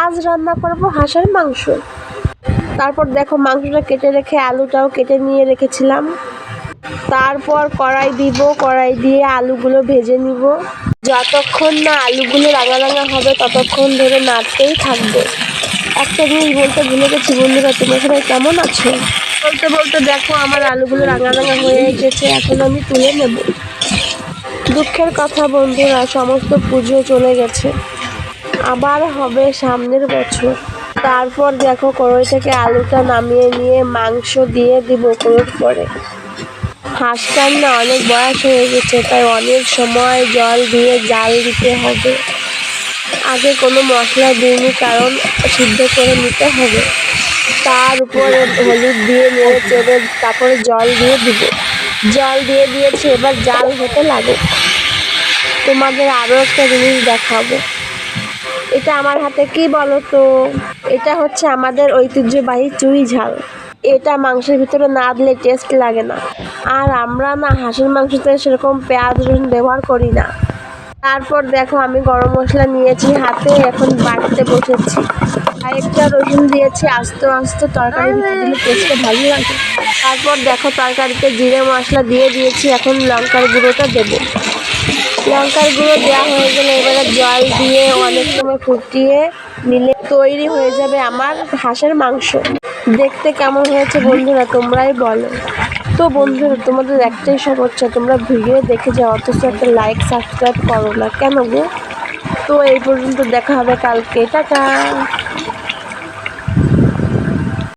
আজ রান্না করব হাঁসের মাংস। তারপর দেখো মাংসটা কেটে রেখে আলুটাও কেটে নিয়ে রেখেছিলাম। তারপর কড়াই দিব, কড়াই দিয়ে আলুগুলো ভেজে নিব। যতক্ষণ না আলুগুলো রাঙা রাঙা হবে ততক্ষণ ধরে নাড়তেই থাকবো। একটা জিনিস বলতে ভুলে গেছি বন্ধুরা, তোমরা সবাই কেমন আছো? বলতে বলতে দেখো আমার আলুগুলো রাঙা রাঙা হয়ে এসেছে, এখন আমি তুলে নেব। দুঃখের কথা বন্ধুরা, সমস্ত পুজো চলে গেছে, আবার হবে সামনের বছর। তারপর দেখো কড়াই থেকে আলুটা নামিয়ে নিয়ে মাংস দিয়ে দিব কড়াইয়ের পরে। হাঁসটার না অনেক বয়স হয়ে গেছে, তাই অনেক সময় জল দিয়ে জাল দিতে হবে। আগে কোনো মশলা দিইনি, কারণ সিদ্ধ করে নিতে হবে। তার উপরে হলুদ দিয়ে নেড়ে চেড়ে তারপরে জল দিয়ে দিব। জল দিয়ে দিয়েছি, এবার জাল হতে লাগুক। তোমাদের আরও একটা জিনিস দেখাবো। এটা আমার হাতে কি বলো তো? এটা হচ্ছে আমাদের ঐতিহ্যবাহী চুই ঝাল। এটা মাংসের ভিতরে না দিলে টেস্ট লাগে না। আর আমরা না হাঁসের মাংসতে সেরকম পেঁয়াজ রসুন ব্যবহার করি না। তারপর দেখো আমি গরম মশলা নিয়েছি হাতে, এখন বাটতে বসেছি। আরেকটা রসুন দিয়েছি, আস্তে আস্তে তরকারির ভিতরে দিলে টেস্টটা ভালো লাগে। তারপর দেখো তরকারিতে জিরে মশলা দিয়ে দিয়েছি, এখন লঙ্কার গুঁড়োটা দেবো। লঙ্কার গুঁড়ো দেওয়া হয়ে গেলে এবারে জল দিয়ে অনেক সময় ফুটিয়ে নিলে তৈরি হয়ে যাবে আমার হাঁসের মাংস। দেখতে কেমন হয়েছে বন্ধুরা তোমরাই বলো। তো বন্ধুরা তোমাদের একটাই সমস্যা, তোমরা ভিডিও দেখে যাও অথচ একটা লাইক সাবস্ক্রাইব করো না কেন গো? তো এই পর্যন্ত দেখা হবে কালকে, টাটা।